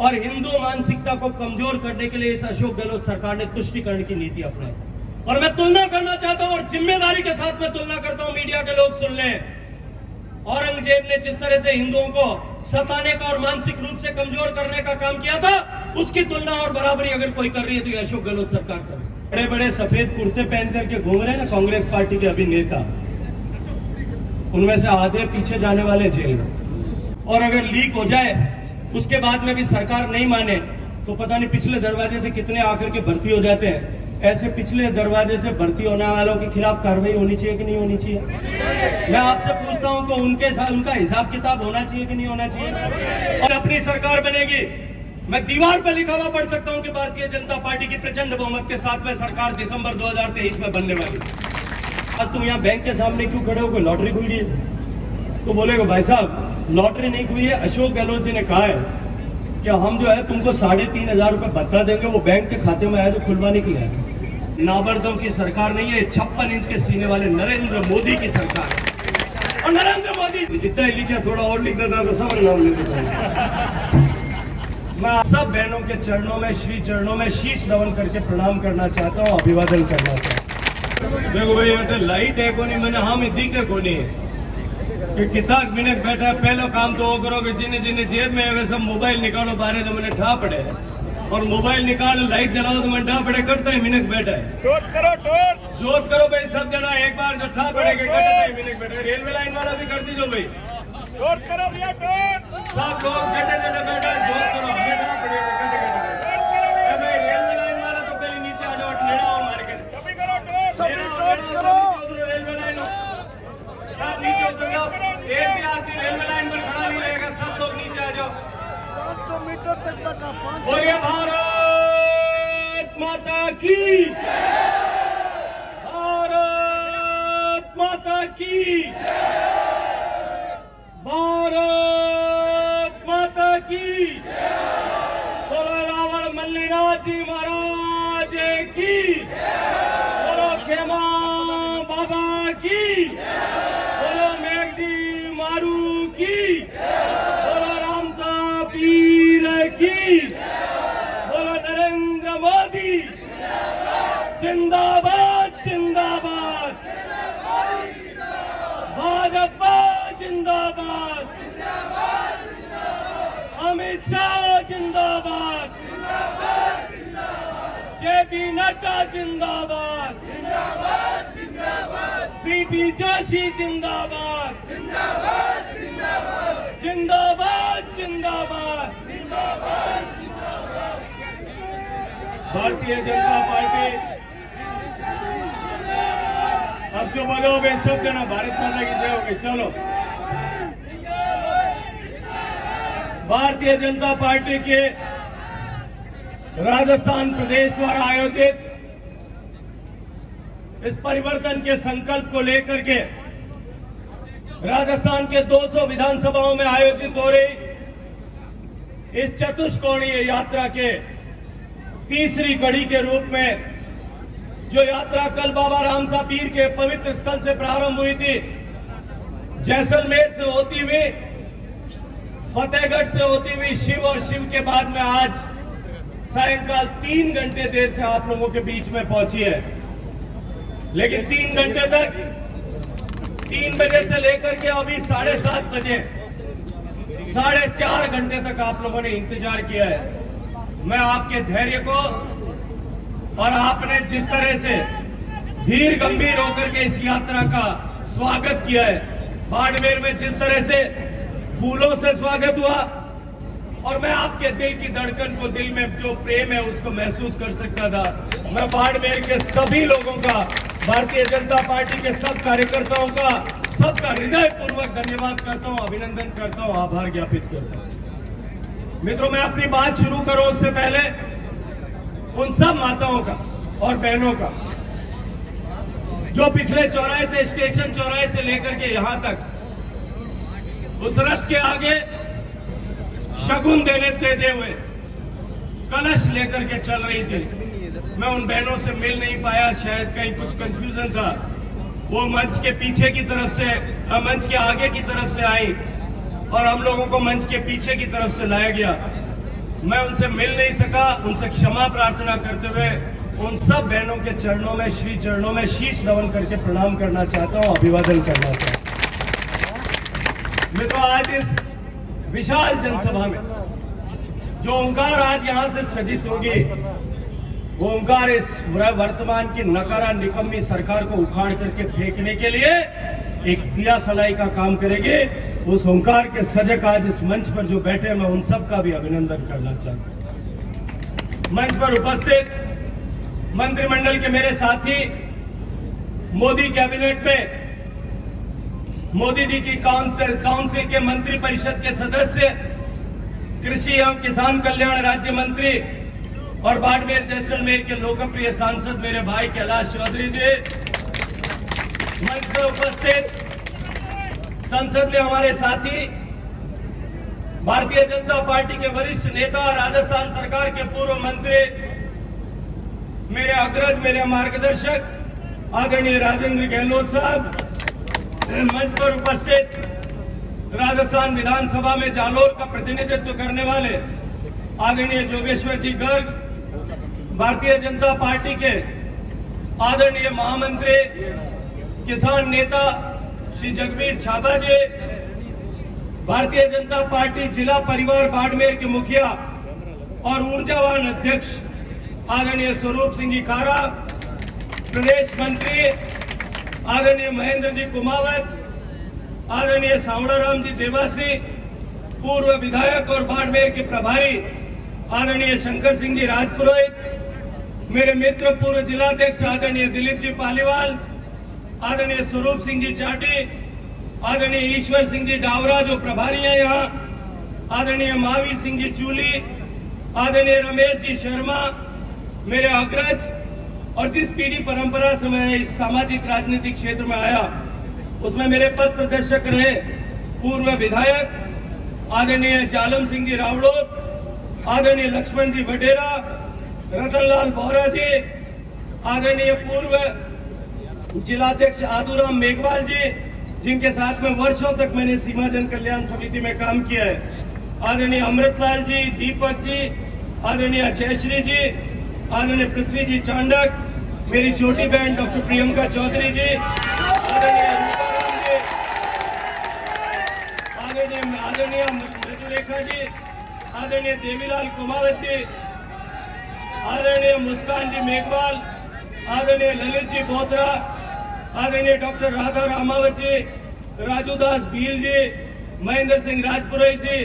और हिंदू मानसिकता को कमजोर करने के लिए इस अशोक गहलोत सरकार ने तुष्टीकरण की नीति अपनाई। और मैं तुलना करना चाहता हूं और जिम्मेदारी के साथ मैं तुलना करता हूं, मीडिया के लोग सुन लें। औरंगजेब ने जिस तरह से हिंदुओं को सताने का और मानसिक रूप से कमजोर करने का काम किया था, उसकी तुलना और बराबरी अगर कोई कर रही है तो ये अशोक गहलोत सरकार कर रही है। बड़े बड़े सफेद कुर्ते पहन करके घूम रहे हैं ना कांग्रेस पार्टी के अभी नेता, उनमें से आधे पीछे जाने वाले जेल में। और अगर लीक हो जाए उसके बाद में भी सरकार नहीं माने तो पता नहीं पिछले दरवाजे से कितने आकर के भर्ती हो जाते हैं। ऐसे पिछले दरवाजे से भर्ती होने वालों के खिलाफ कार्रवाई होनी चाहिए कि नहीं होनी चाहिए? मैं आपसे पूछता हूं कि उनके साथ उनका हिसाब किताब होना चाहिए कि नहीं होना चाहिए? और अपनी सरकार बनेगी, मैं दीवार पर लिखा हुआ पढ़ सकता हूं कि भारतीय जनता पार्टी की प्रचंड बहुमत के साथ में सरकार दिसंबर 2023 में बनने वाली। आज तुम यहाँ बैंक के सामने क्यों खड़े हो? कोई लॉटरी खुल गई है? तो बोलेगा भाई साहब लॉटरी नहीं खुली है, अशोक गहलोत जी ने कहा है कि हम जो है तुमको 3,500 रुपए भत्ता देंगे, वो बैंक के खाते में आया तो खुलवाने के लिए आएगा। नाबर्दों की सरकार नहीं है, 56 इंच के सीने वाले नरेंद्र मोदी की सरकार है। और नरेंद्र मोदी जितना ही लिखा, थोड़ा और लिख देता तो सब नाम लिख देता। मैं सब बहनों के चरणों में, श्री चरणों में शीश नमन करके प्रणाम करना चाहता हूँ, अभिवादन करना चाहता हूँ। देखो भाई लाइट है को नहीं, मैंने हम दिखे को नहीं कि कितना मिनट बैठा है। पहला काम तो वो करो कि जिन्हें जिन्हें जेब में है सब मोबाइल निकालो बाहर, जो मैंने ठा पड़े और मोबाइल निकाल लाइट जलाओ तो मैं ठा पड़े करता है मिनट बैठा है। जोत करो भाई सब जना एक बार जो ठा पड़े के करता है मिनट बैठे। रेलवे लाइन वाला भी कर दीजो भाई, जोत करो भैया, सब लोग बैठे जने बैठे जोत करो, हमें ठा पड़ेगा कटे भाई। रेलवे लाइन वाला तो पहले नीचे आ जाओ, टेढ़ा हो मार के सभी करो रेलवे लाइन सब नीचे उतर जाओ। एक भी आदमी रेलवे लाइन पर खड़ा नहीं रहेगा, सब लोग नीचे आ जाओ। 500 मीटर तक का बोलिए भारत माता की, भारत माता की, भारत माता की। बोलो रावण मल्लीनाथ जी महाराज की, बोलो खेमा बाबा की, बोलो मेघजी मारू की, बोलो रामसा पीर की, बोलो नरेंद्र मोदी जिंदाबाद जिंदाबाद, भाजपा जिंदाबाद, अमित शाह जिंदाबाद, जेपी नड्डा जिंदाबाद, सीपी जोशी जिंदाबाद, जिंदाबाद जिंदाबाद। भारतीय जनता पार्टी अब जो बोलो वे सब जना भारत माता की जय होगी। चलो भारतीय जनता पार्टी के राजस्थान प्रदेश द्वारा आयोजित इस परिवर्तन के संकल्प को लेकर के राजस्थान के 200 विधानसभाओं में आयोजित हो रही इस चतुष्कोणीय यात्रा के तीसरी कड़ी के रूप में जो यात्रा कल बाबा रामसा पीर के पवित्र स्थल से प्रारंभ हुई थी, जैसलमेर से होती हुई, फतेहगढ़ से होती हुई शिव और शिव के बाद में आज सायंकाल 3 घंटे देर से आप लोगों के बीच में पहुंची है। लेकिन 3 घंटे तक, 3 बजे से लेकर के अभी 7:30 बजे 4.5 घंटे तक आप लोगों ने इंतजार किया है। मैं आपके धैर्य को और आपने जिस तरह से धीर गंभीर होकर के इस यात्रा का स्वागत किया है, बाड़मेर में जिस तरह से फूलों से स्वागत हुआ, और मैं आपके दिल की धड़कन को, दिल में जो प्रेम है उसको महसूस कर सकता था। मैं बाड़मेर के सभी लोगों का, भारतीय जनता पार्टी के सब कार्यकर्ताओं का, सबका हृदयपूर्वक धन्यवाद करता हूं, अभिनंदन करता हूं, आभार ज्ञापित करता हूं। मित्रों, मैं अपनी बात शुरू करूं उससे पहले उन सब माताओं का और बहनों का जो पिछले चौराहे से, स्टेशन चौराहे से लेकर के यहां तक उस रथ के आगे शगुन देते हुए कलश लेकर के चल रही थी। मैं उन बहनों से मिल नहीं पाया, शायद कहीं कुछ कंफ्यूजन था। वो मंच के पीछे की तरफ से, मंच के आगे की तरफ से आई और हम लोगों को मंच के पीछे की तरफ से लाया गया। मैं उनसे मिल नहीं सका, उनसे क्षमा प्रार्थना करते हुए उन सब बहनों के चरणों में, श्री चरणों में शीश नमन करके प्रणाम करना चाहता हूं, अभिवादन करना चाहता हूं। मैं तो आज इस विशाल जनसभा में जो ओंकार आज यहां से सजित होगी, वो ओंकार इस वर्तमान की नकारा निकम्मी सरकार को उखाड़ करके फेंकने के लिए एक दिया सलाई का काम करेगी। उस ओंकार के सजग आज इस मंच पर जो बैठे, मैं उन सब का भी अभिनंदन करना चाहता हूं। मंच पर उपस्थित मंत्रिमंडल के मेरे साथी, मोदी कैबिनेट में मोदी जी की काउंसिल के मंत्री परिषद के सदस्य, कृषि एवं किसान कल्याण राज्य मंत्री और बाड़मेर जैसलमेर के लोकप्रिय सांसद मेरे भाई कैलाश चौधरी जी, मंच पर उपस्थित संसद में हमारे साथी, भारतीय जनता पार्टी के वरिष्ठ नेता, राजस्थान सरकार के पूर्व मंत्री, मेरे अग्रज, मेरे मार्गदर्शक आदरणीय राजेंद्र गहलोत साहब, मंच पर उपस्थित राजस्थान विधानसभा में जालोर का प्रतिनिधित्व करने वाले आदरणीय जोगेश्वर जी गर्ग, भारतीय जनता पार्टी के आदरणीय महामंत्री, किसान नेता श्री जगबीर छाबा जी, भारतीय जनता पार्टी जिला परिवार बाड़मेर के मुखिया और ऊर्जावान अध्यक्ष आदरणीय स्वरूप सिंह जी कारा, प्रदेश मंत्री आदरणीय महेंद्र जी कुमावत, आदरणीय सावड़ाराम जी देवासी, पूर्व विधायक और बाड़मेर के प्रभारी आदरणीय शंकर सिंह जी राजपुरोहित, मेरे मित्र पूर्व जिलाध्यक्ष आदरणीय दिलीप जी पालीवाल, आदरणीय स्वरूप सिंह जी चाटी, आदरणीय ईश्वर सिंह जी डावरा जो प्रभारी हैं यहाँ, आदरणीय महावीर सिंह जी चूली, आदरणीय रमेश जी शर्मा, मेरे अग्रज, और जिस पीढ़ी परंपरा से मैं इस सामाजिक राजनीतिक क्षेत्र में आया उसमें मेरे पथ प्रदर्शक रहे पूर्व विधायक आदरणीय जालम सिंह जी रावड़ोत, आदरणीय लक्ष्मण जी वडेरा, रतनलाल बोहरा जी, आदरणीय पूर्व जिलाध्यक्ष आदूराम मेघवाल जी, जिनके साथ में वर्षों तक मैंने सीमा जन कल्याण समिति में काम किया है, आदरणीय अमृतलाल जी, दीपक जी, आदरणीय जयश्री जी, आदरणीय पृथ्वी जी चांडक, मेरी छोटी बहन डॉक्टर प्रियंका चौधरी जी, आदरणीय रूपाराम जी, आदरणीय मृदुरेखा जी, आदरणीय देवीलाल कुमावत जी, आदरणीय मुस्कान जी मेघवाल, आदरणीय ललित जी बोत्रा, आदरणीय डॉक्टर राधा रामावत जी, राजूदास भील जी, महेंद्र सिंह राजपुरोहित जी,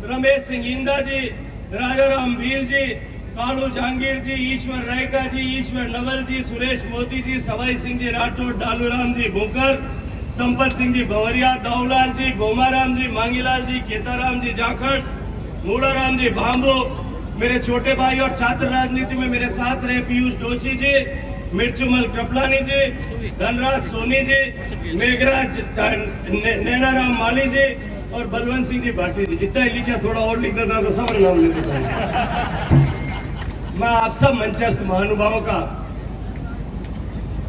रमेश सिंह इंदा जी, राजाराम भील जी, कालू जहांगीर जी, ईश्वर रायका जी, ईश्वर नवल जी, सुरेश मोदी जी, सवाई सिंह जी राठौर, डालूराम जी भूकर, संपत सिंह जी भंवरिया, दाऊलाल जी, गोमाराम जी, मांगीलाल जी, केताराम जी जाखड़, मूड़ाराम जी भांबो, मेरे छोटे भाई और छात्र राजनीति में मेरे साथ रहे पीयूष जोशी जी, मिर्चुमल कृपलानी जी, धनराज सोनी जी, मेघराज नैनाराम माली जी और बलवंत सिंह जी भाटी जी। इतना ही लिखा, थोड़ा और लिखना था तो सब नाम लेते थे। मैं आप सब मंचस्थ महानुभावों का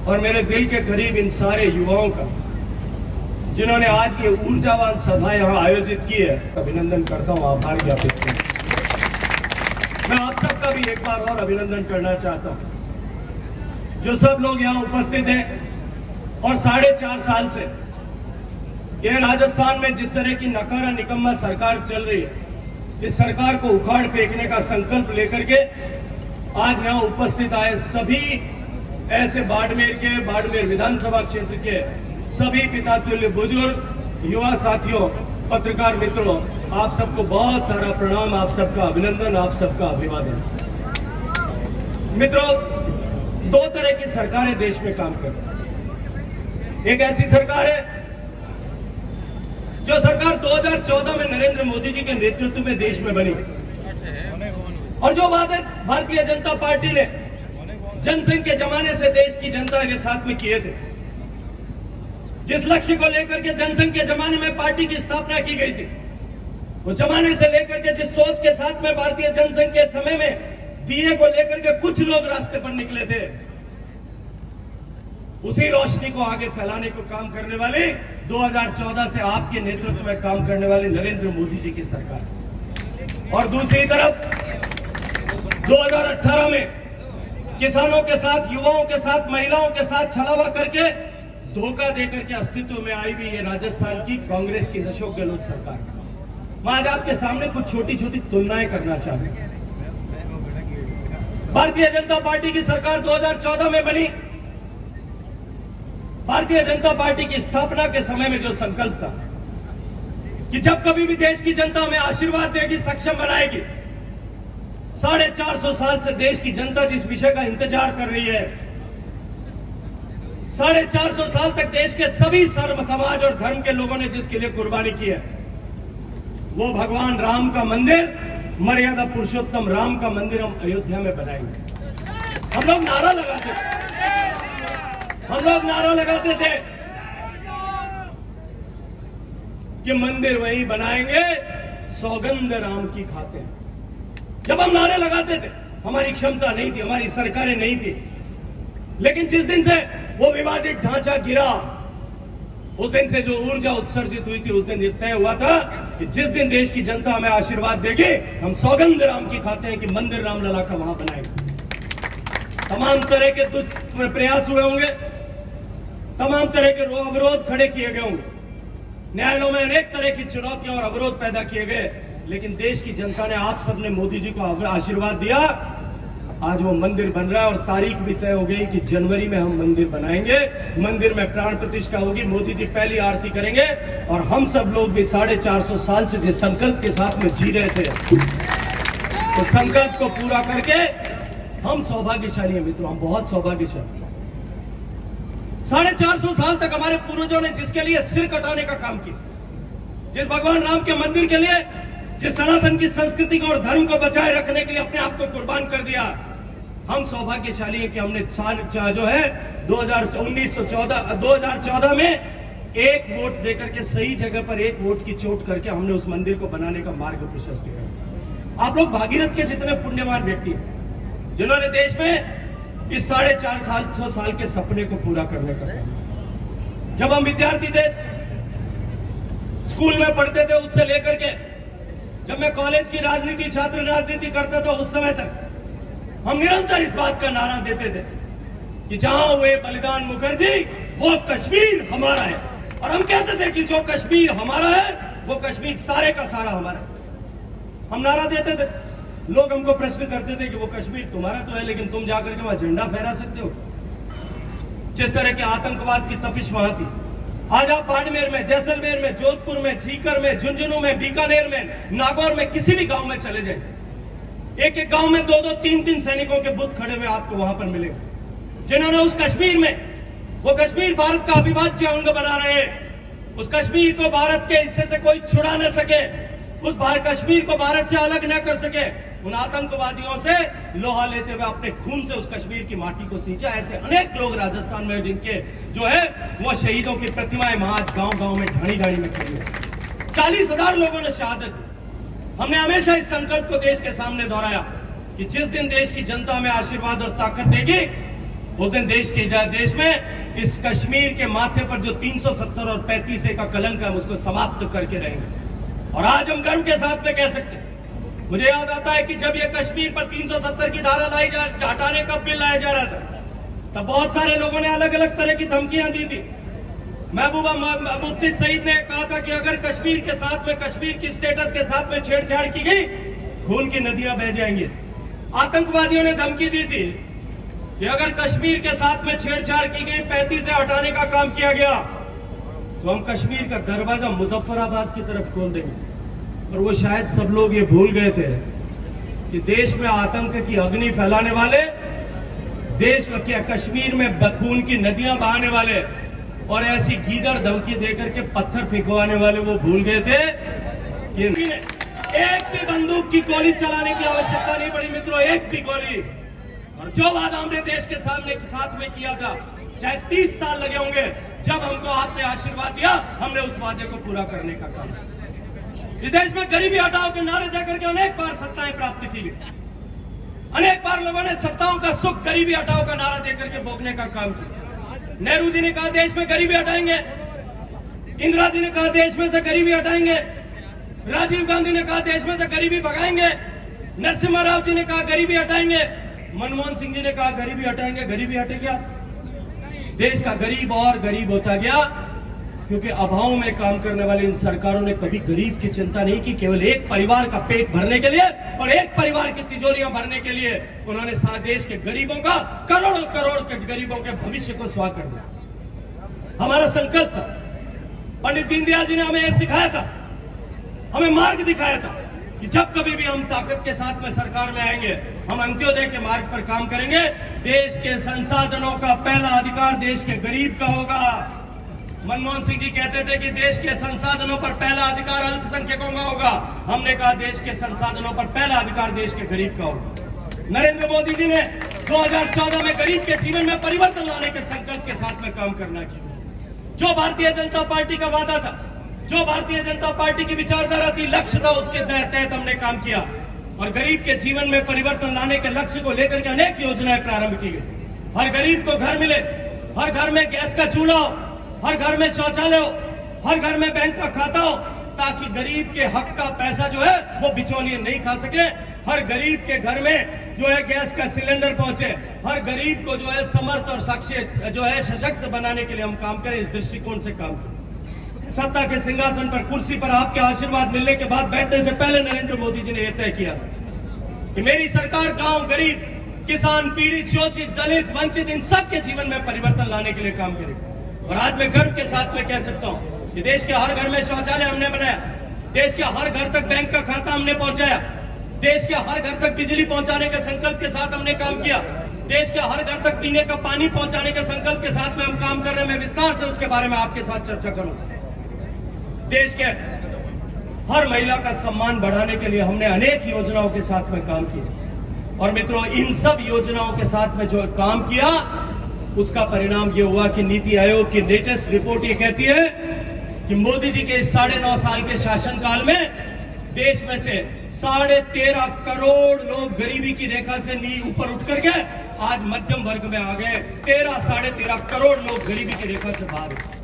और मेरे दिल के करीब इन सारे युवाओं का जिन्होंने आज ये ऊर्जावान सभा यहाँ आयोजित की है, अभिनंदन करता हूँ, आभार ज्ञापित करता हूँ। मैं आप सबका भी एक बार और अभिनंदन करना चाहता हूँ, जो सब लोग यहाँ उपस्थित हैं और 4.5 साल से ये राजस्थान में जिस तरह की नकारा निकम्मा सरकार चल रही है, इस सरकार को उखाड़ फेंकने का संकल्प लेकर के आज यहाँ उपस्थित आए सभी ऐसे बाड़मेर विधानसभा क्षेत्र के सभी पिता तुल्य बुजुर्ग, युवा साथियों, पत्रकार मित्रों, आप सबको बहुत सारा प्रणाम, आप सबका अभिनंदन, आप सबका अभिवादन। मित्रों, 2 तरह की सरकारें देश में काम करती हैं। एक ऐसी सरकार है जो सरकार 2014 में नरेंद्र मोदी जी के नेतृत्व में देश में बनी और जो वादे भारतीय जनता पार्टी ने जनसंघ के जमाने से देश की जनता के साथ में किए थे, जिस लक्ष्य को लेकर के जनसंघ के जमाने में पार्टी की स्थापना की गई थी, उस जमाने से लेकर के जिस सोच के साथ में भारतीय जनसंघ के समय में दिए को लेकर के कुछ लोग रास्ते पर निकले थे, उसी रोशनी को आगे फैलाने को काम करने वाले 2014 से आपके नेतृत्व में काम करने वाले नरेंद्र मोदी जी की सरकार, और दूसरी तरफ 2018 में किसानों के साथ, युवाओं के साथ, महिलाओं के साथ छलावा करके धोखा देकर के अस्तित्व में आई भी ये राजस्थान की कांग्रेस की अशोक गहलोत सरकार। मैं आज आपके सामने कुछ छोटी छोटी तुलनाएं करना चाहता हूं। भारतीय जनता पार्टी की सरकार 2014 में बनी। भारतीय जनता पार्टी की स्थापना के समय में जो संकल्प था कि जब कभी भी देश की जनता हमें आशीर्वाद देगी, सक्षम बनाएगी, 450 साल से देश की जनता जिस विषय का इंतजार कर रही है, 450 साल तक देश के सभी सर्व समाज और धर्म के लोगों ने जिसके लिए कुर्बानी की है, वो भगवान राम का मंदिर, मर्यादा पुरुषोत्तम राम का मंदिर हम अयोध्या में बनाएंगे। हम लोग नारा लगाते थे कि मंदिर वहीं बनाएंगे, सौगंध राम की खाते हैं। जब हम नारे लगाते थे, हमारी क्षमता नहीं थी, हमारी सरकारें नहीं थी, लेकिन जिस दिन से वो विवादित ढांचा गिरा, उस दिन से जो ऊर्जा उत्सर्जित हुई थी, उस दिन ये तय हुआ था कि जिस दिन देश की जनता हमें आशीर्वाद देगी, हम सौगंध राम की खाते हैं कि मंदिर रामलला का वहां बनाएंगे। तमाम तरह के प्रयास हुए होंगे, तमाम तरह के अवरोध खड़े किए गए होंगे, न्यायालयों में अनेक तरह की चुनौतियां और अवरोध पैदा किए गए, लेकिन देश की जनता ने, आप सबने मोदी जी को आशीर्वाद दिया। आज वो मंदिर बन रहा है और तारीख भी तय हो गई कि जनवरी में हम मंदिर बनाएंगे। मंदिर में प्राण प्रतिष्ठा होगी, मोदी जी पहली आरती करेंगे और हम सब लोग भी 450 साल से जिस संकल्प के साथ में जी रहे थे, तो संकल्प को पूरा करके हम सौभाग्यशाली हैं मित्रों, हम बहुत सौभाग्यशाली। 450 साल तक हमारे पूर्वजों ने जिसके लिए सिर कटाने का काम किया, जिस भगवान राम के मंदिर के लिए, जिस सनातन की संस्कृति को और धर्म को बचाए रखने के लिए अपने आप को कुर्बान कर दिया, हम सौभाग्यशाली हैं कि हमने जो है 2014 में एक वोट देकर के, सही जगह पर एक वोट की चोट करके हमने उस मंदिर को बनाने का मार्ग प्रशस्त किया। आप लोग भागीरथ के जितने पुण्यवान व्यक्ति हैं, जिन्होंने देश में इस 450 साल के सपने को पूरा करने का काम। जब हम विद्यार्थी थे, स्कूल में पढ़ते थे, उससे लेकर के जब मैं कॉलेज की राजनीति, छात्र राजनीति करता था, उस समय तक हम निरंतर इस बात का नारा देते थे कि जहां हुए बलिदान मुखर्जी, वो कश्मीर हमारा है। और हम कहते थे कि जो कश्मीर हमारा है, वो कश्मीर सारे का सारा हमारा है। हम नारा देते थे, लोग हमको प्रश्न करते थे कि वो कश्मीर तुम्हारा तो है, लेकिन तुम जाकर के वहां झंडा फहरा सकते हो? जिस तरह के आतंकवाद की तपिश वहां थी, आज आप बाड़मेर में, जैसलमेर में, जोधपुर में, सीकर में, झुंझुनू में, बीकानेर में, नागौर में, किसी भी गांव में चले जाए, एक एक गांव में 2-2, 3-3 सैनिकों के बुत खड़े हुए आपको वहां पर मिलेंगे, जिन्होंने उस कश्मीर में, वो कश्मीर भारत का अविभाज्य अंग बना रहे हैं। उस कश्मीर को भारत के हिस्से से कोई छुड़ा न सके, उस कश्मीर को भारत से अलग न कर सके, उन आतंकवादियों से लोहा लेते हुए अपने खून से उस कश्मीर की माटी को सींचा। ऐसे अनेक लोग राजस्थान में जिनके जो है वो शहीदों की प्रतिमाएं आज गांव-गांव में, ढाणी-ढाणी में खड़ी है। 40,000 लोगों ने शहादत दी। हमने हमेशा इस संकल्प को देश के सामने दोहराया कि जिस दिन देश की जनता में आशीर्वाद और ताकत देगी, उस दिन देश में इस कश्मीर के माथे पर जो 370 और 35A का कलंक है, उसको समाप्त करके रहेंगे। और आज हम गर्व के साथ में कह सकते हैं, मुझे याद आता है कि जब ये कश्मीर पर 370 की धारा हटाने का बिल लाया जा रहा था, तब बहुत सारे लोगों ने अलग अलग तरह की धमकियां दी थी। महबूबा मुफ्ती सईद ने कहा था कि अगर कश्मीर के साथ में, कश्मीर की स्टेटस के साथ में छेड़छाड़ की गई, खून की नदियां बह जाएंगी। आतंकवादियों ने धमकी दी थी कि अगर कश्मीर के साथ में छेड़छाड़ की गई, 35 से हटाने का काम किया गया, तो हम कश्मीर का दरवाजा मुजफ्फराबाद की तरफ खोल देंगे। और वो शायद सब लोग ये भूल गए थे कि देश में आतंक की अग्नि फैलाने वाले, देश के कश्मीर में खून की नदियां बहाने वाले और ऐसी गीदड़ धमकी देकर के पत्थर फेंकवाने वाले, वो भूल गए थे कि एक भी बंदूक की गोली चलाने की आवश्यकता नहीं पड़ी मित्रों, एक भी गोली। और जो वादा हमने देश के साथ में किया था, चाहे 30 साल लगे होंगे, जब हमको आपने आशीर्वाद दिया, हमने उस वादे को पूरा करने का काम किया। इस देश में गरीबी हटाओ के नारे देकर के अनेक बार सत्ताएं प्राप्त की गई, अनेक बार लोगों ने सत्ताओं का सुख गरीबी हटाओ का नारा देकर के भोगने का काम किया। नेहरू जी ने कहा देश में गरीबी हटाएंगे, इंदिरा जी ने कहा देश में से गरीबी हटाएंगे, राजीव गांधी ने कहा देश में से गरीबी भगाएंगे, नरसिम्हा राव जी ने कहा गरीबी हटाएंगे, मनमोहन सिंह जी ने कहा गरीबी हटाएंगे, गरीबी हटे गया। देश का गरीब और गरीब होता गया, क्योंकि अभाव में काम करने वाली इन सरकारों ने कभी गरीब की चिंता नहीं की। केवल एक परिवार का पेट भरने के लिए और एक परिवार की तिजोरियां भरने के लिए उन्होंने सारे देश के गरीबों का, करोड़ों करोड़ के गरीबों के भविष्य को स्वाह कर दिया। हमारा संकल्प था, पंडित दीनदयाल जी ने हमें यह सिखाया था, हमें मार्ग दिखाया था कि जब कभी भी हम ताकत के साथ में सरकार में आएंगे, हम अंत्योदय के मार्ग पर काम करेंगे। देश के संसाधनों का पहला अधिकार देश के गरीब का होगा। मनमोहन सिंह जी कहते थे कि देश के संसाधनों पर पहला अधिकार अल्पसंख्यकों का होगा। हमने कहा देश के संसाधनों पर पहला अधिकार देश के गरीब का होगा। नरेंद्र मोदी जी ने 2014 में गरीब के जीवन में परिवर्तन लाने के संकल्प के साथ में काम करना किया। जो भारतीय जनता पार्टी का वादा था, जो भारतीय जनता पार्टी की विचारधारा थी, लक्ष्य था, उसके तहत हमने काम किया और गरीब के जीवन में परिवर्तन लाने के लक्ष्य को लेकर के अनेक योजनाएं प्रारंभ की गई। हर गरीब को घर मिले, हर घर में गैस का चूल्हा हो, हर घर में शौचालय हो, हर घर में बैंक का खाता हो, ताकि गरीब के हक का पैसा जो है वो बिचौलिए नहीं खा सके। हर गरीब के घर में जो है गैस का सिलेंडर पहुंचे, हर गरीब को जो है समर्थ और सशक्त बनाने के लिए हम काम करें। इस दृष्टिकोण से काम करें। सत्ता के सिंहासन पर, कुर्सी पर आपके आशीर्वाद मिलने के बाद बैठने से पहले नरेंद्र मोदी जी ने यह तय किया कि मेरी सरकार गांव, गरीब, किसान, पीड़ित, शोषित, दलित, वंचित, इन सब के जीवन में परिवर्तन लाने के लिए काम करेगी। और आज मैं गर्व के साथ में कह सकता हूं कि देश के हर घर में शौचालय हमने बनाया, देश के हर घर तक बैंक का खाता हमने पहुंचाया, देश के हर घर तक बिजली पहुंचाने के संकल्प के साथ हमने काम किया, देश के हर घर तक पीने का पानी पहुंचाने के संकल्प के साथ में हम काम कर रहे हैं। मैं विस्तार से उसके बारे में आपके साथ चर्चा करूंगा। देश के हर महिला का सम्मान बढ़ाने के लिए हमने अनेक योजनाओं के साथ में काम किया और मित्रों, इन सब योजनाओं के साथ में जो काम किया उसका परिणाम ये हुआ कि नीति आयोग की लेटेस्ट रिपोर्ट ये कहती है कि मोदी जी के 9.5 साल के शासनकाल में देश में से 13.5 करोड़ लोग गरीबी की रेखा से ऊपर उठ करके आज मध्यम वर्ग में आ गए। 13.5 करोड़ लोग गरीबी की रेखा से बाहर।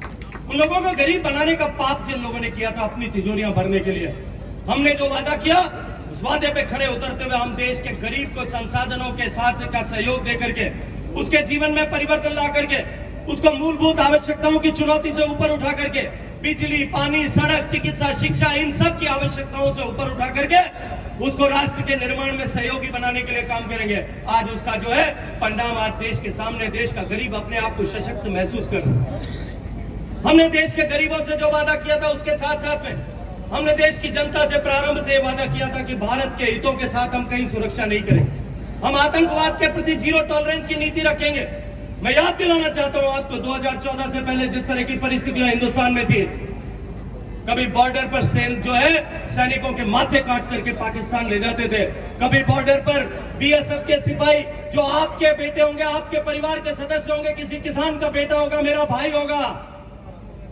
उन लोगों को गरीब बनाने का पाप जिन लोगों ने किया था अपनी तिजोरियां भरने के लिए, हमने जो वादा किया उस वादे पे खरे उतरते हुए हम देश के गरीब को संसाधनों के साथ का सहयोग दे करके, उसके जीवन में परिवर्तन ला करके, उसको मूलभूत आवश्यकताओं की चुनौती से ऊपर उठा करके, बिजली, पानी, सड़क, चिकित्सा, शिक्षा, इन सब की आवश्यकताओं से ऊपर उठा करके उसको राष्ट्र के निर्माण में सहयोगी बनाने के लिए काम करेंगे। आज उसका जो है परिणाम आज देश के सामने, देश का गरीब अपने आप को सशक्त महसूस कर रहा है। हमने देश के गरीबों से जो वादा किया था उसके साथ साथ में हमने देश की जनता से प्रारंभ से वादा किया था कि भारत के हितों के साथ हम कहीं सुरक्षा नहीं करेंगे, हम आतंकवाद के प्रति जीरो टॉलरेंस की नीति रखेंगे। मैं याद दिलाना चाहता हूं आपको, 2014 से पहले जिस तरह की परिस्थितियां हिंदुस्तान में थी, कभी बॉर्डर पर जो है सैनिकों के माथे काट करके पाकिस्तान ले जाते थे, कभी बॉर्डर पर बीएसएफ के सिपाही जो आपके बेटे होंगे, आपके परिवार के सदस्य होंगे, किसी किसान का बेटा होगा, मेरा भाई होगा,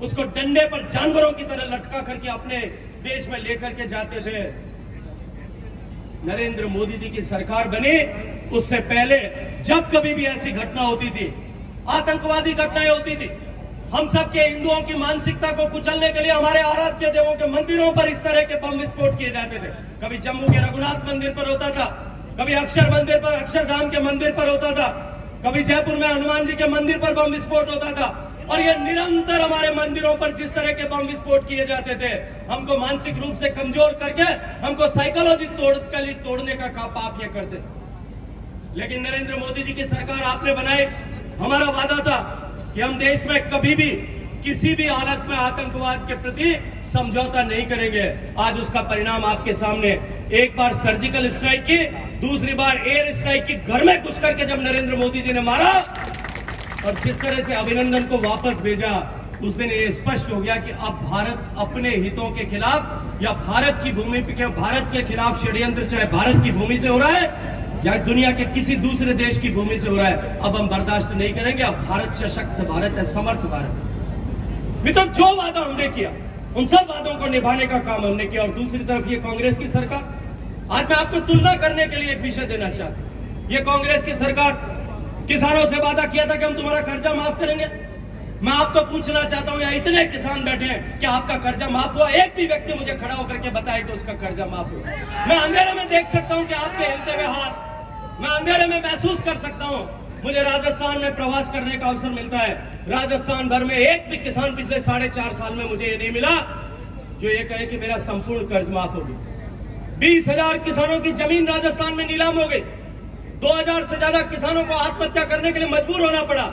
उसको डंडे पर जानवरों की तरह लटका करके अपने देश में लेकर के जाते थे। नरेंद्र मोदी जी की सरकार बनी उससे पहले जब कभी भी ऐसी घटना होती थी, आतंकवादी घटनाएं होती थी, हम सब के हिंदुओं की मानसिकता को कुचलने के लिए हमारे आराध्य देवों के मंदिरों पर इस तरह के बम विस्फोट किए जाते थे। कभी जम्मू के रघुनाथ मंदिर पर होता था, कभी अक्षरधाम के मंदिर पर होता था, कभी जयपुर में हनुमान जी के मंदिर पर बम विस्फोट होता था। और ये निरंतर हमारे मंदिरों पर जिस तरह के बम विस्फोट किए जाते थे, हमको मानसिक रूप से कमजोर करके हमको साइकोलॉजी तोड़ने का पाप ये करते। लेकिन नरेंद्र मोदी जी की सरकार आपने बनाई, हमारा वादा था कि हम देश में कभी भी किसी भी हालत में आतंकवाद के प्रति समझौता नहीं करेंगे। आज उसका परिणाम आपके सामने, एक बार सर्जिकल स्ट्राइक की, दूसरी बार एयर स्ट्राइक की, घर में घुस करके जब नरेंद्र मोदी जी ने मारा और जिस तरह से अभिनंदन को वापस भेजा, उस दिन ये स्पष्ट हो गया कि अब भारत अपने हितों के खिलाफ या भारत की भूमि पे, भारत के खिलाफ षड्यंत्र चाहे भारत की भूमि से हो रहा है या दुनिया के किसी दूसरे देश की भूमि से हो रहा है, अब हम बर्दाश्त नहीं करेंगे। अब भारत सशक्त भारत है, समर्थ भारत। मित्रों, जो वादा हमने किया उन सब वादों को निभाने का काम हमने किया। और दूसरी तरफ ये कांग्रेस की सरकार, आज मैं आपको तुलना करने के लिए एक विषय देना चाहता हूं। ये कांग्रेस की सरकार किसानों से वादा किया था कि हम तुम्हारा कर्जा माफ करेंगे, मैं आपको पूछना चाहता हूं, यहाँ इतने किसान बैठे हैं कि आपका कर्जा माफ हुआ? एक भी व्यक्ति मुझे खड़ा होकर के बताए कि उसका कर्जा माफ हुआ। मैं अंधेरे में देख सकता हूं कि आपके हिलते हुए हाथ, मैं अंधेरे में महसूस कर सकता हूं। मुझे राजस्थान में प्रवास करने का अवसर मिलता है। राजस्थान भर में एक भी किसान पिछले 4.5 साल में मुझे ये नहीं मिला जो ये कहे कि मेरा संपूर्ण कर्ज माफ हो गया। 20,000 किसानों की जमीन राजस्थान में नीलाम हो गई। 2,000 से ज्यादा किसानों को आत्महत्या करने के लिए मजबूर होना पड़ा।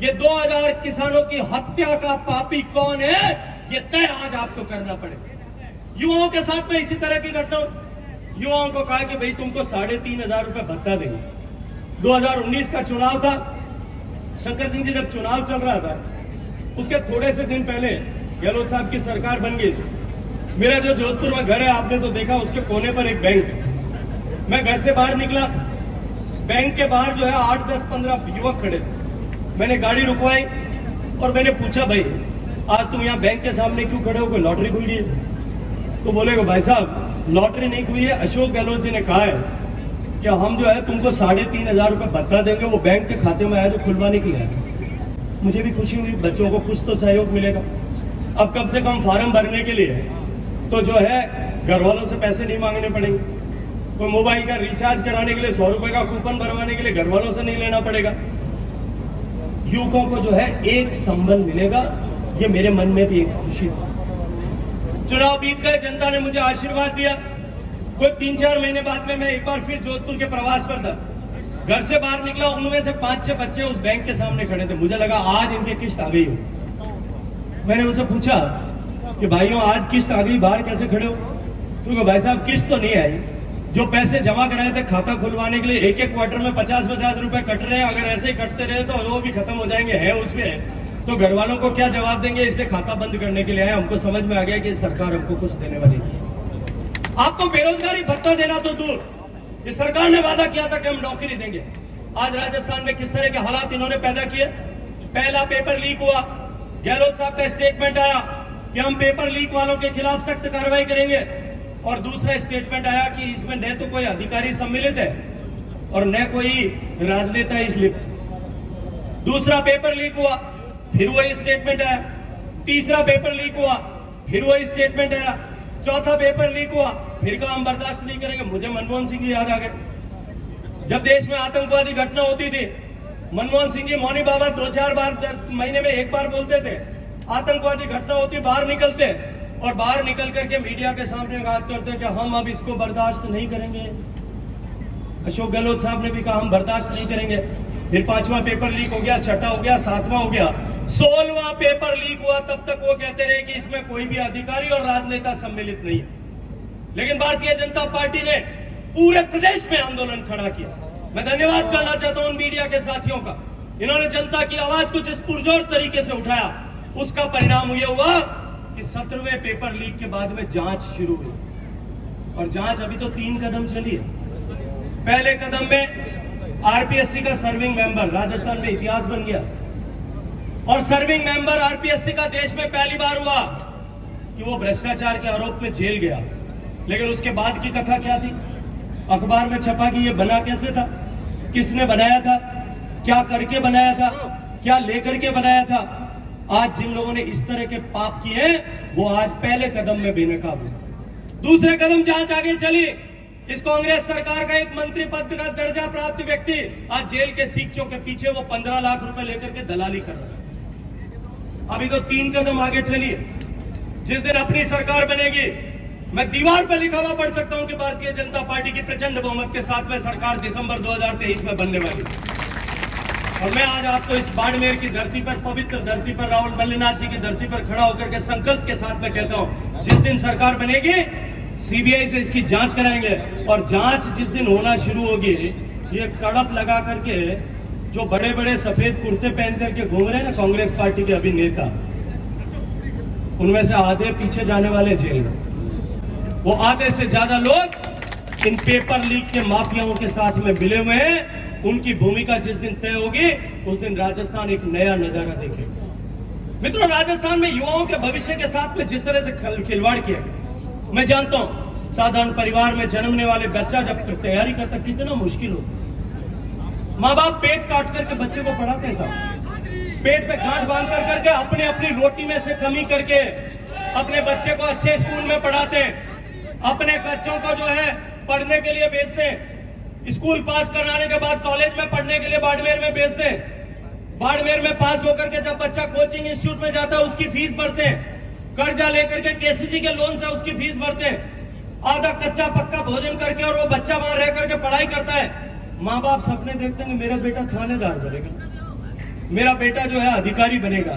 ये 2,000 किसानों की हत्या का पापी कौन है, ये तय आज आपको करना पड़ेगा। युवाओं के साथ में इसी तरह की घटना, युवाओं को कहा कि भाई तुमको 3,500 रुपए भत्ता देंगे। 2019 का चुनाव था। शंकर सिंह जी जब चुनाव चल रहा था उसके थोड़े से दिन पहले गहलोत साहब की सरकार बन गई। मेरा जो जोधपुर में घर है आपने तो देखा, उसके कोने पर एक बैंक है। मैं घर से बाहर निकला, बैंक के बाहर जो है 8, 10, 15 युवक खड़े थे। मैंने गाड़ी रुकवाई और मैंने पूछा, भाई आज तुम यहाँ बैंक के सामने क्यों खड़े हो, कोई लॉटरी खुल गई है? तो बोले भाई साहब लॉटरी नहीं खुली है, अशोक गहलोत जी ने कहा है कि हम जो है तुमको 3,500 रुपए भत्ता देंगे, वो बैंक के खाते में आया तो खुलवाने के लिए आया। मुझे भी खुशी हुई, बच्चों को कुछ तो सहयोग मिलेगा। अब कम से कम फार्म भरने के लिए तो जो है घर वालों से पैसे नहीं मांगने पड़ेंगे। कोई मोबाइल का रिचार्ज कराने के लिए 100 रुपए का कूपन भरवाने के लिए घर वालों से नहीं लेना पड़ेगा। युवकों को जो है एक संबल मिलेगा, ये मेरे मन में भी एक खुशी थी। चुनाव बीत गए, जनता ने मुझे आशीर्वाद दिया। कोई 3-4 महीने बाद में मैं एक बार फिर जोधपुर के प्रवास पर था। घर से बाहर निकला, उनमें से 5-6 बच्चे उस बैंक के सामने खड़े थे। मुझे लगा आज इनकी किस्त आ गई हो। मैंने उनसे पूछा कि भाइयों आज किस्त आ गई, बाहर कैसे खड़े हो? तो भाई साहब किस्त तो नहीं आई, जो पैसे जमा कराए थे खाता खुलवाने के लिए एक क्वार्टर में 50-50 रुपए कट रहे हैं। अगर ऐसे ही कटते रहे तो वो भी खत्म हो जाएंगे, है उसमें तो घर वालों को क्या जवाब देंगे, इसलिए खाता बंद करने के लिए आए। हमको समझ में आ गया कि सरकार हमको कुछ देने वाली नहीं। आपको बेरोजगारी भत्ता देना तो दूर, इस सरकार ने वादा किया था कि हम नौकरी देंगे। आज राजस्थान में किस तरह के हालात इन्होंने पैदा किए। पहला पेपर लीक हुआ, गहलोत साहब का स्टेटमेंट आया कि हम पेपर लीक वालों के खिलाफ सख्त कार्रवाई करेंगे, और दूसरा स्टेटमेंट आया कि इसमें न तो कोई अधिकारी सम्मिलित है और न कोई राजनेता इस लिप्त। दूसरा पेपर लीक हुआ, फिर वही स्टेटमेंट आया। तीसरा पेपर लीक हुआ, फिर वही स्टेटमेंट आया। चौथा पेपर लीक हुआ, फिर कहा हम बर्दाश्त नहीं करेंगे। मुझे मनमोहन सिंह जी याद आ गए। जब देश में आतंकवादी घटना होती थी, मनमोहन सिंह जी मौनी बाबा 2-4 बार 10 महीने में एक बार बोलते थे। आतंकवादी घटना होती, बाहर निकलते और बाहर निकल करके मीडिया के सामने बात करते कि हम अब इसको बर्दाश्त नहीं करेंगे। अशोक गहलोत साहब ने भी कहा हम बर्दाश्त नहीं करेंगे। फिर 5वां पेपर लीक हो गया, 6वां हो गया, 7वां हो गया, 16वां पेपर लीक हुआ। तब तक वो कहते रहे कि इसमें कोई भी अधिकारी और राजनेता सम्मिलित नहीं है। लेकिन भारतीय जनता पार्टी ने पूरे प्रदेश में आंदोलन खड़ा किया। मैं धन्यवाद करना चाहता हूं उन मीडिया के साथियों का, इन्होंने जनता की आवाज कुछ इस पुरजोर तरीके से उठाया। उसका परिणाम ये हुआ कि 17वें पेपर लीक के बाद में जांच शुरू हुई, और जांच अभी तो 3 कदम चली है। पहले कदम में आरपीएससी का सर्विंग मेंबर राजस्थान में इतिहास बन गया, और सर्विंग मेंबर आरपीएससी का देश में पहली बार हुआ कि वो भ्रष्टाचार के आरोप में जेल गया। लेकिन उसके बाद की कथा क्या थी? अखबार में छपा कि ये बना कैसे था, किसने बनाया था, क्या करके बनाया था, क्या लेकर के बनाया था। आज जिन लोगों ने इस तरह के पाप किए वो आज पहले कदम में बेनकाब हुए। दूसरे कदम जांच आगे चली। इस कांग्रेस सरकार का एक मंत्री पद का दर्जा प्राप्त व्यक्ति आज जेल के सीखचों के पीछे वो 15 लाख रुपए लेकर के दलाली कर रहा है। अभी तो 3 कदम आगे चलिए। जिस दिन अपनी सरकार बनेगी, मैं दीवार पर लिखा हुआ पढ़ सकता हूं कि भारतीय जनता पार्टी की प्रचंड बहुमत के साथ में सरकार दिसंबर 2023 में बनने वाली। और मैं आज आपको इस बाड़मेर की धरती पर, पवित्र धरती पर, राहुल मल्लिनाथ जी की धरती पर खड़ा होकर के संकल्प के साथ में कहता हूं, जिस दिन सरकार बनेगी सीबीआई से इसकी जांच कराएंगे। और जांच जिस दिन होना शुरू होगी, ये कड़प लगा करके जो बड़े बड़े सफेद कुर्ते पहन करके घूम रहे हैं ना कांग्रेस पार्टी के अभी नेता, उनमें से आधे पीछे जाने वाले जेल में। वो आधे से ज्यादा लोग इन पेपर लीक के माफियाओं के साथ में मिले हुए हैं। उनकी भूमिका जिस दिन तय होगी उस दिन राजस्थान एक नया नजारा देखेगा। मित्रों, राजस्थान में युवाओं के भविष्य के साथ में जिस तरह से खिलवाड़ किया, मैं जानता हूं साधारण परिवार में जन्मने वाले बच्चा जब तैयारी करता कितना मुश्किल होता। माँ बाप पेट काट करके बच्चे को पढ़ाते हैं साहब, पेट पे गांठ बांध कर करके अपने अपनी रोटी में से कमी करके अपने बच्चे को अच्छे स्कूल में पढ़ाते हैं, अपने बच्चों को जो है पढ़ने के लिए भेजते हैं, स्कूल पास कराने के बाद कॉलेज में पढ़ने के लिए बाड़मेर में भेजते हैं, बाड़मेर में पास होकर के जब बच्चा कोचिंग इंस्टीट्यूट में जाता है उसकी फीस भरते हैं, कर्जा लेकर के केसीसी के लोन से उसकी फीस भरते हैं, आधा कच्चा पक्का भोजन करके और वो बच्चा वहां रह करके पढ़ाई करता है। माँ बाप सपने देखते हैं कि मेरा बेटा थानेदार बनेगा, मेरा बेटा जो है अधिकारी बनेगा,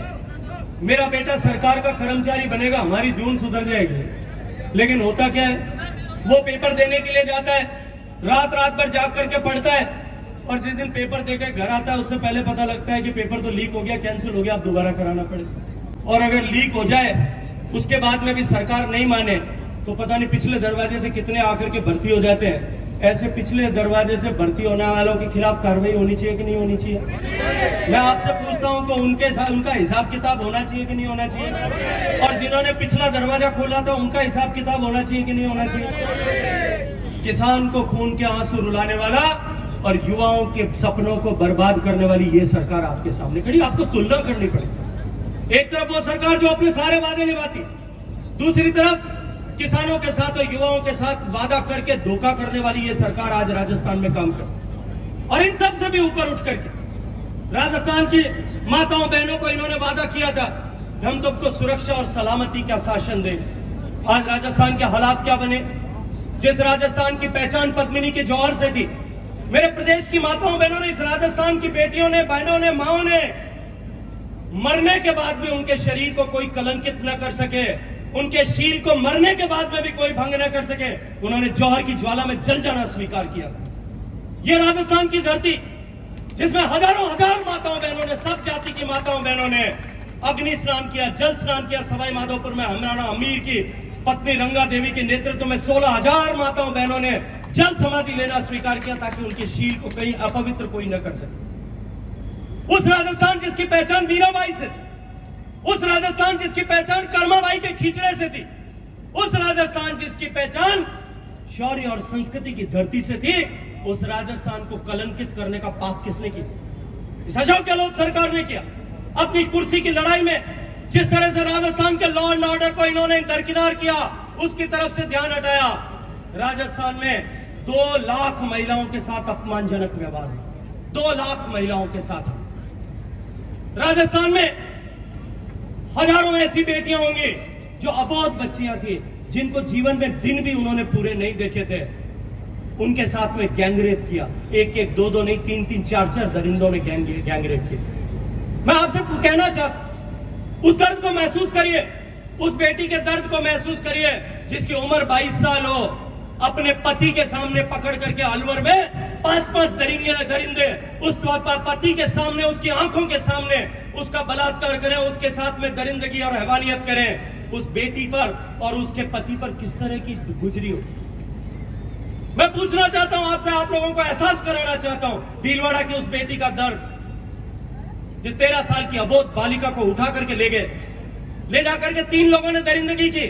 मेरा बेटा सरकार का कर्मचारी बनेगा, हमारी जून सुधर जाएगी। लेकिन होता क्या है, वो पेपर देने के लिए जाता है, रात रात भर जाग करके पढ़ता है और जिस दिन पेपर देकर घर आता है उससे पहले पता लगता है कि पेपर तो लीक हो गया, कैंसिल हो गया, अब दोबारा कराना पड़ेगा। और अगर लीक हो जाए उसके बाद में भी सरकार नहीं माने तो पता नहीं पिछले दरवाजे से कितने आकर के भर्ती हो जाते हैं। ऐसे पिछले दरवाजे से भर्ती होने वालों के खिलाफ कार्रवाई होनी चाहिए कि नहीं होनी चाहिए? मैं आपसे पूछता हूं कि उनके साथ उनका हिसाब किताब होना चाहिए कि नहीं होना चाहिए? और जिन्होंने पिछला दरवाजा खोला था उनका हिसाब किताब होना चाहिए कि नहीं होना चाहिए? किसान को खून के आंसू रुलाने वाला और युवाओं के सपनों को बर्बाद करने वाली ये सरकार आपके सामने खड़ी, आपको तुलना करनी पड़ेगी। एक तरफ वो सरकार जो अपने सारे वादे निभाती, दूसरी तरफ किसानों के साथ और युवाओं के साथ वादा करके धोखा करने वाली ये सरकार आज राजस्थान में काम कर। और इन सब से भी ऊपर उठ करके राजस्थान की माताओं बहनों को इन्होंने वादा किया था हम तुमको सुरक्षा और सलामती का शासन दें। आज राजस्थान के हालात क्या बने? जिस राजस्थान की पहचान पद्मिनी के जौहर से थी, मेरे प्रदेश की माताओं बहनों ने, इस राजस्थान की बेटियों ने, बहनों ने, माओं ने मरने के बाद भी उनके शरीर को कोई कलंकित न कर सके, उनके शील को मरने के बाद में भी कोई भंग न कर सके, उन्होंने जौहर की ज्वाला में जल जाना स्वीकार किया। ये राजस्थान की धरती जिसमें हजारों हजार माताओं बहनों ने, सब जाति की माताओं बहनों ने अग्नि स्नान किया, जल स्नान किया। सवाई माधोपुर में हमराना अमीर की पत्नी रंगा देवी के नेतृत्व में 16,000 माताओं बहनों ने जल समाधि लेना स्वीकार किया ताकि उनके शील को कहीं अपवित्र कोई न कर सके। उस राजस्थान जिसकी पहचान मीराबाई से, उस राजस्थान जिसकी पहचान कर्माबाई के खींचने से थी, उस राजस्थान जिसकी पहचान शौर्य और संस्कृति की धरती से थी, उस राजस्थान को कलंकित करने का पाप किसने किया? इस अशोक गहलोत सरकार ने किया। अपनी कुर्सी की लड़ाई में जिस तरह से राजस्थान के लॉ एंड ऑर्डर को इन्होंने दरकिनार किया, उसकी तरफ से ध्यान हटाया। राजस्थान में 2 लाख महिलाओं के साथ अपमानजनक व्यवहार, 2 लाख महिलाओं के साथ। राजस्थान में हजारों ऐसी बेटियां होंगी जो अबोध बच्चियां थी, जिनको जीवन में दिन भी उन्होंने पूरे नहीं देखे थे, उनके साथ में गैंगरेप किया। 1-1, 2-2 नहीं, 3-3, 4-4 दरिंदों ने गैंगरेप किया। मैं आपसे कहना चाहता हूं, उस दर्द को महसूस करिए, उस बेटी के दर्द को महसूस करिए जिसकी उम्र 22 साल हो, अपने पति के सामने पकड़ करके अलवर में 5-5 दरिंदे उस पति के सामने, उसकी आंखों के सामने उसका बलात्कार करें, उसके साथ में दरिंदगी और हैवानियत करें। उस बेटी पर और उसके पति पर किस तरह की गुजरी होगी? मैं पूछना चाहता हूं आपसे, आप लोगों को एहसास कराना चाहता हूं भीलवाड़ा की उस बेटी का दर्द, जिस 13 साल की अबोध बालिका को उठा करके ले गए, ले जाकर के 3 लोगों ने दरिंदगी की।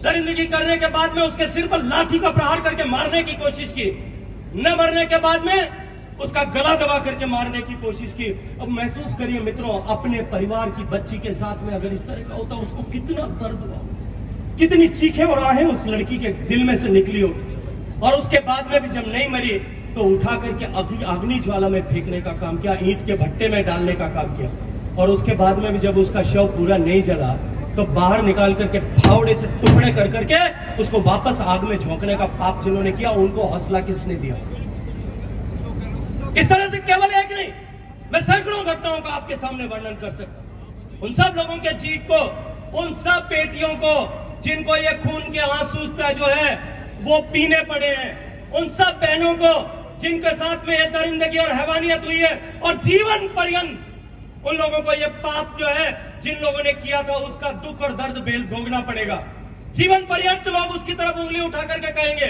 दरिंदगी करने के बाद में उसके सिर पर लाठी का प्रहार करके मारने की कोशिश की। न मरने के बाद में उसका गला दबा करके मारने की कोशिश की। अब महसूस करिए मित्रों, अपने परिवार की बच्ची के साथ में अगर इस तरह का होता, उसको कितना दर्द हुआ, कितनी चीखें और आहें उस लड़की के दिल में से निकली हो। और उसके बाद में भी जब नहीं मरी तो उठा करके अग्नि ज्वाला में फेंकने का काम किया, ईंट के भट्टे में डालने का काम किया। और उसके बाद में भी जब उसका शव पूरा नहीं जला तो बाहर निकाल करके फावड़े से टुकड़े कर करके उसको वापस आग में झोंकने का पाप जिन्होंने किया, उनको हौसला किसने दिया? इस तरह से केवल एक नहीं, मैं सैकड़ों घटनाओं का आपके सामने वर्णन कर सकता हूं। उन सब लोगों के चीख को, उन सब बेटियों को जिनको ये खून के आंसू जो है वो पीने पड़े हैं, उन सब बहनों को जिनके साथ में ये दरिंदगी और हैवानियत हुई है, और जीवन पर्यंत उन लोगों को ये पाप जो है जिन लोगों ने किया था उसका दुख और दर्द भोगना पड़ेगा। जीवन पर्यंत लोग उसकी तरफ उंगली उठा करके कहेंगे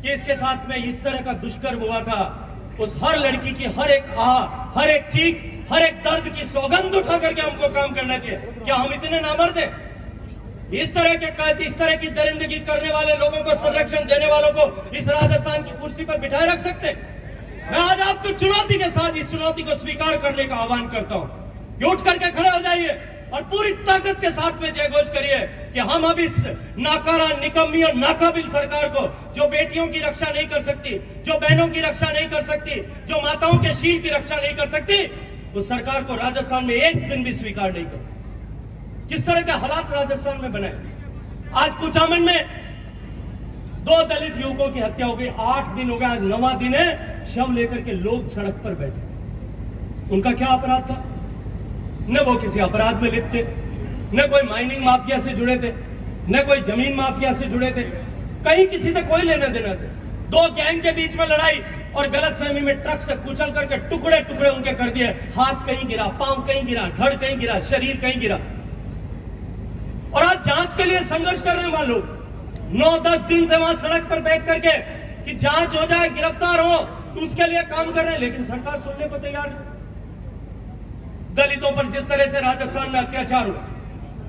कि इसके साथ में इस तरह का दुष्कर्म हुआ था। उस हर लड़की की हर एक हर एक चीख, हर एक दर्द की सौगंध उठा करके हमको काम करना चाहिए। क्या हम इतने नामर्द हैं? इस तरह की दरिंदगी करने वाले लोगों को, संरक्षण देने वालों को इस राजस्थान की कुर्सी पर बिठाए रख सकते? मैं आज आपको चुनौती के साथ इस चुनौती को स्वीकार करने का आह्वान करता हूं कि उठ करके खड़े हो जाइए और पूरी ताकत के साथ में जयघोष करिए कि हम अब इस नाकारा, निकम्मी और नाकाबिल सरकार को, जो बेटियों की रक्षा नहीं कर सकती, जो बहनों की रक्षा नहीं कर सकती, जो माताओं के शील की रक्षा नहीं कर सकती, उस सरकार को राजस्थान में एक दिन भी स्वीकार नहीं कर। किस तरह के हालात राजस्थान में बने। आज कुचामन में 2 दलित युवकों की हत्या हो गई। 8 दिन हो गया, आज 9वां दिन है, शव लेकर के लोग सड़क पर बैठे। उनका क्या अपराध था? न वो किसी अपराध में लिप्त थे, न कोई माइनिंग माफिया से जुड़े थे, न कोई जमीन माफिया से जुड़े थे, कहीं किसी से कोई लेना देना थे। 2 गैंग के बीच में लड़ाई और गलतफहमी में ट्रक से कुचल करके टुकड़े टुकड़े उनके कर दिए। हाथ कहीं गिरा, पांव कहीं गिरा, धड़ कहीं गिरा, शरीर कहीं गिरा। और आज जांच के लिए संघर्ष कर रहे हैं वहां लोग 9-10 दिन से वहां सड़क पर बैठ करके कि जांच हो जाए, गिरफ्तार हो, उसके लिए काम कर रहे हैं, लेकिन सरकार सुनने को तैयार नहीं। दलितों पर जिस तरह से राजस्थान में अत्याचार हुआ,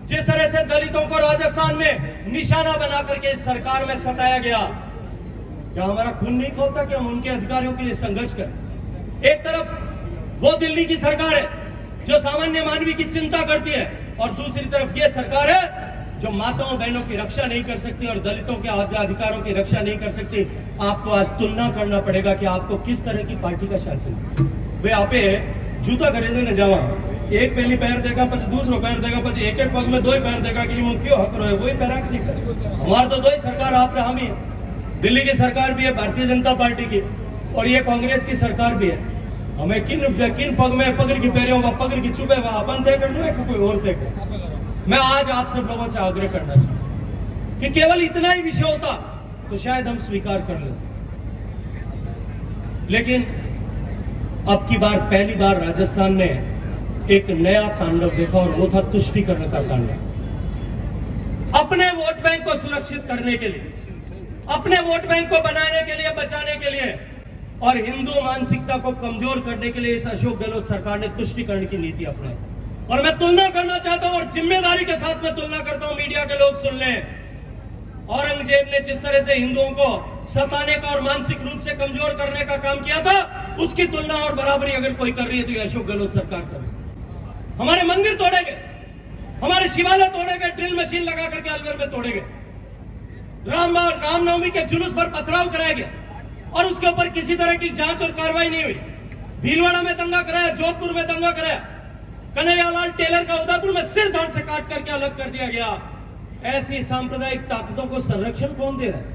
जिस तरह से दलितों को राजस्थान में निशाना बना करके इस सरकार में सताया गया, क्या हमारा खून नहीं खोलता कि हम उनके अधिकारियों के लिए संघर्ष करें? एक तरफ वो दिल्ली की सरकार है जो सामान्य मानवी की चिंता करती है, और दूसरी तरफ ये सरकार है जो माताओं बहनों की रक्षा नहीं कर सकती और दलितों के अधिकारों की रक्षा नहीं कर सकती। आपको आज तुलना करना पड़ेगा कि आपको किस तरह की पार्टी का शासन है। वे आपे जूता खरीदने न जावा, एक पहली पैर देगा, પછી दूसरो पैर देगा, પછી एक एक पग में 2 पैर देगा कि वो क्यों हक रहे, वही पैरा नहीं करे। हमारा तो 2 सरकार आप रहा हम ही, दिल्ली की सरकार भी है भारतीय जनता पार्टी की, और ये कांग्रेस की सरकार भी है। हमें किन पग में पगड़ की पैरे होगा, पगड़ की चुभे वहां अपन तय करना है कि कोई और तय करे। मैं आज आप सब लोगों से आग्रह करना चाहूं कि केवल इतना ही विषय होता तो शायद हम स्वीकार कर लेते, लेकिन अब की बार पहली बार राजस्थान ने एक नया तांडव देखा, और वो था तुष्टीकरण का तांडव। अपने वोट बैंक को सुरक्षित करने के लिए, अपने वोट बैंक को बनाने के लिए, बचाने के लिए, और हिंदू मानसिकता को कमजोर करने के लिए इस अशोक गहलोत सरकार ने तुष्टीकरण की नीति अपनाई। और मैं तुलना करना चाहता हूं और जिम्मेदारी के साथ में तुलना करता हूं, मीडिया के लोग सुन लें। औरंगजेब ने जिस तरह से हिंदुओं को सताने का और मानसिक रूप से कमजोर करने का काम किया था, उसकी तुलना और बराबरी अगर कोई कर रही है तो ये अशोक गहलोत सरकार कर रही है। हमारे मंदिर तोड़े गए, हमारे शिवालय तोड़े गए, ड्रिल मशीन लगा करके अलवर में तोड़े गए, रामनवमी के जुलूस पर पथराव कराया गया और उसके ऊपर किसी तरह की जांच और कार्रवाई नहीं हुई। भीलवाड़ा में दंगा कराया, जोधपुर में दंगा कराया, कन्हैयालाल टेलर का उदयपुर में सिर धड़ से काट करके अलग कर दिया गया। ऐसी सांप्रदायिक ताकतों को संरक्षण कौन दे रहा है?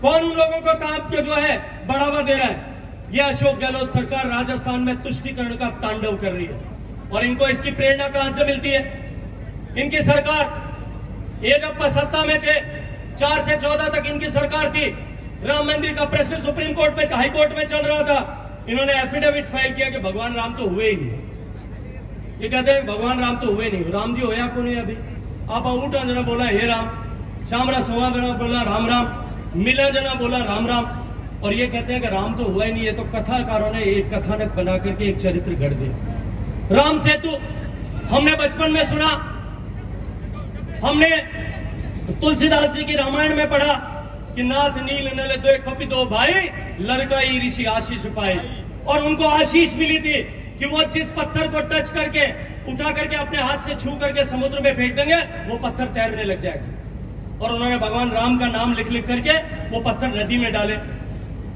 कौन उन लोगों को काम के जो है बढ़ावा दे रहा है? यह अशोक गहलोत सरकार राजस्थान में तुष्टीकरण का तांडव कर रही है। और इनको इसकी प्रेरणा कहां से मिलती है? इनकी सरकार, ये जब सत्ता में थे 4 से 14 तक इनकी सरकार थी, राम मंदिर का प्रश्न सुप्रीम कोर्ट में, हाई कोर्ट में चल रहा था, इन्होंने एफिडेविट फाइल किया कि भगवान राम तो हुए ही नहीं। ये कहते हैं भगवान राम तो हुए नहीं, राम जी होया को नहीं। अभी आप उठा जना बोला हे राम, शामरा सोवा जना बोला राम राम, मिला जना बोला राम राम, और ये कहते हैं कि राम तो हुआ ही नहीं है। तो कथाकारों ने एक कथानक बना करके एक चरित्र गढ़ दिया। राम सेतु हमने बचपन में सुना, हमने तुलसीदास जी की रामायण में पढ़ा कि नाथ नील नल दो कपि दो भाई, लड़काई ऋषि आशीष पाए, और उनको आशीष मिली थी कि वो जिस पत्थर को टच करके, उठा करके अपने हाथ से छू करके समुद्र में फेंक देंगे, वो पत्थर तैरने लग जाएगा। और उन्होंने भगवान राम का नाम लिख लिख करके वो पत्थर नदी में डाले।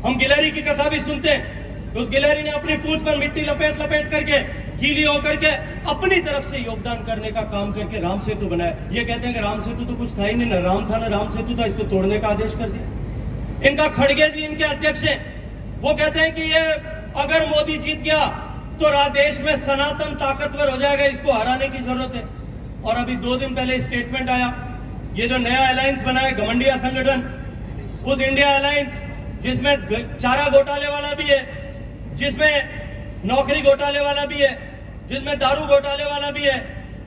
हम गिलहरी की कथा भी सुनते हैं, तो उस गिलहरी ने अपनी पूंछ पर मिट्टी लपेट लपेट करके, गीली होकर के अपनी तरफ से योगदान करने का काम करके राम सेतु बनाया। ये कहते हैं कि राम सेतु तो कुछ था ही नहीं, ना राम था ना राम सेतु था, इसको तोड़ने का आदेश कर दिया। इनका खड़गे जी इनके अध्यक्ष हैं, वो कहते हैं कि ये अगर मोदी जीत गया तो देश में सनातन ताकतवर हो जाएगा, इसको हराने की जरूरत है। और अभी 2 दिन पहले स्टेटमेंट आया, ये जो नया अलायंस बना है गमंडिया संगठन, उस इंडिया अलायंस जिसमें चारा घोटाले वाला भी है, जिसमें नौकरी घोटाले वाला भी है, जिसमें दारू घोटाले वाला भी है,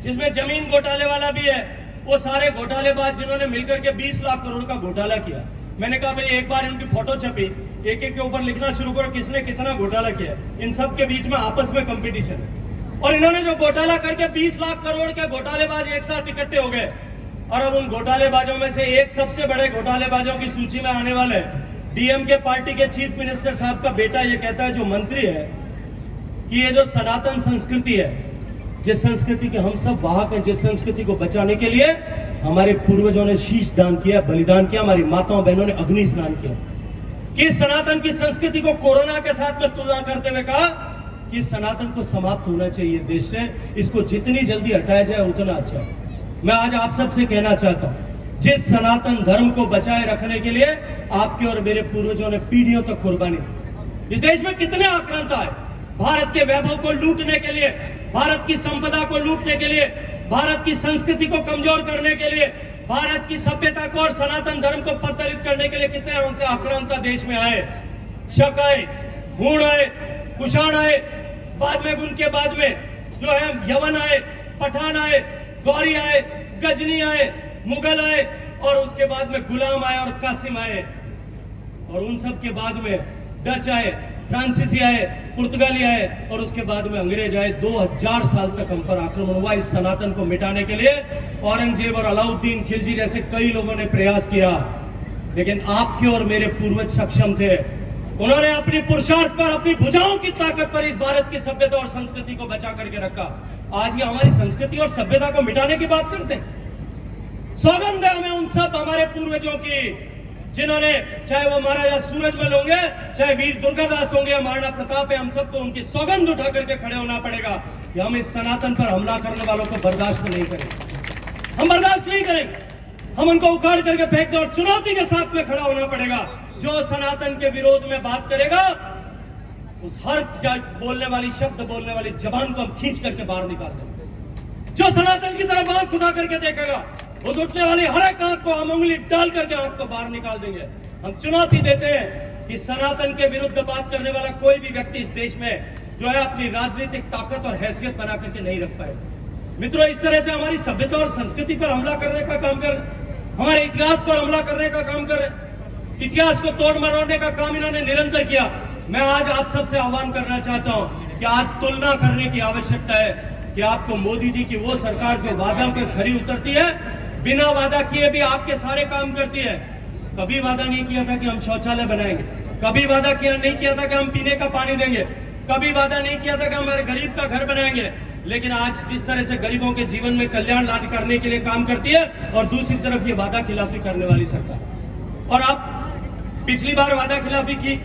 जिसमें जमीन घोटाले वाला भी है, वो सारे घोटालेबाज जिन्होंने मिलकर के 20 लाख करोड़ का घोटाला किया। मैंने कहा भाई एक बार इनकी फोटो छपी, एक एक के ऊपर लिखना शुरू करो किसने कितना घोटाला किया। इन सब के बीच में आपस में कंपटीशन है। और इन्होंने जो घोटाला करके 20 लाख करोड़ के घोटालेबाज एक साथ इकट्ठे हो गए, और अब उन घोटालेबाजों में से एक सबसे बड़े घोटालेबाजों की सूची में आने वाले डीएमके पार्टी के चीफ मिनिस्टर साहब का बेटा ये कहता है, जो मंत्री है, कि ये जो सनातन संस्कृति है, जिस संस्कृति के हम सब वाहक हैं, जिस संस्कृति को बचाने के लिए हमारे पूर्वजों ने शीश दान किया, बलिदान किया, हमारी माताओं बहनों ने अग्नि स्नान किया, कि सनातन की संस्कृति को कोरोना के साथ में तुलना करते हुए कहा कि सनातन को समाप्त होना चाहिए देश से, इसको जितनी जल्दी हटाया जाए उतना अच्छा है। मैं आज आप सबसे कहना चाहता हूं, जिस सनातन धर्म को बचाए रखने के लिए आपके और मेरे पूर्वजों ने पीढ़ियों तक कुर्बानी दी, इस देश में कितने आक्रांता है भारत के वैभव को लूटने के लिए, भारत की संपदा को लूटने के लिए, भारत की संस्कृति को कमजोर करने के लिए, भारत की सभ्यता को और सनातन धर्म को पतलित करने के लिए कितने आक्रांता देश में आए। शक आए, हूण आए, कुषाण आए, बाद में उनके बाद में जो है यवन आए, पठान आए, गौरी आए, गजनी आए, मुगल आए, और उसके बाद में गुलाम आए और कासिम आए, और उन सब के बाद में डच आए, फ्रांसीसी आए, पुर्तगाली आए, और उसके बाद में अंग्रेज आए। 2000 साल तक हम पर आक्रमण हुआ इस सनातन को मिटाने के लिए। औरंगजेब और अलाउद्दीन खिलजी जैसे कई लोगों ने प्रयास किया, लेकिन आपके और मेरे पूर्वज सक्षम थे। उन्होंने अपनी पुरुषार्थ पर, अपनी भुजाओं की ताकत पर इस भारत की सभ्यता और संस्कृति को बचा करके रखा। आज ये हमारी संस्कृति और सभ्यता को मिटाने की बात करते हैं। सौगंध है हमें उन सब हमारे पूर्वजों की, जिन्होंने, चाहे वो महाराजा सूरजमल होंगे, चाहे वीर दुर्गादास होंगे, महाराणा प्रताप है, हम सबको उनकी सौगंध उठा करके खड़े होना पड़ेगा कि हम इस सनातन पर हमला करने वालों को बर्दाश्त नहीं करेंगे। हम बर्दाश्त नहीं करेंगे, हम उनको उखाड़ करके फेंक दें, और चुनौती के साथ में खड़ा होना पड़ेगा। जो सनातन के विरोध में बात करेगा, उस हर बोलने वाली, शब्द बोलने वाली जबान को हम खींच करके बाहर निकाल देंगे। जो सनातन की तरफ आंख उठा करके देखेगा, उस उठने वाली हर एक आंख को हम उंगली डाल करके आंख को बाहर निकाल देंगे। हम चुनौती देते हैं कि सनातन के विरुद्ध बात करने वाला कोई भी व्यक्ति इस देश में जो है अपनी राजनीतिक ताकत और हैसियत बना करके नहीं रख पाए। मित्रों, इस तरह से हमारी सभ्यता और संस्कृति पर हमला करने का काम कर, हमारे इतिहास पर हमला करने का काम कर, इतिहास को तोड़ मरोड़ने का काम इन्होंने निरंतर किया। मैं आज आप सबसे आह्वान करना चाहता हूं कि आज तुलना करने की आवश्यकता है कि आपको मोदी जी की वो सरकार जो वादा पर खरी उतरती है, बिना वादा किए भी आपके सारे काम करती है। कभी वादा नहीं किया था कि हम शौचालय बनाएंगे, कभी वादा नहीं किया था कि हम पीने का पानी देंगे, कभी वादा नहीं किया था कि हमारे गरीब का घर बनाएंगे, लेकिन आज जिस तरह से गरीबों के जीवन में कल्याण लाने करने के लिए काम करती है, और दूसरी तरफ ये वादा खिलाफी करने वाली सरकार। और आप पिछली बार वादा खिलाफी की,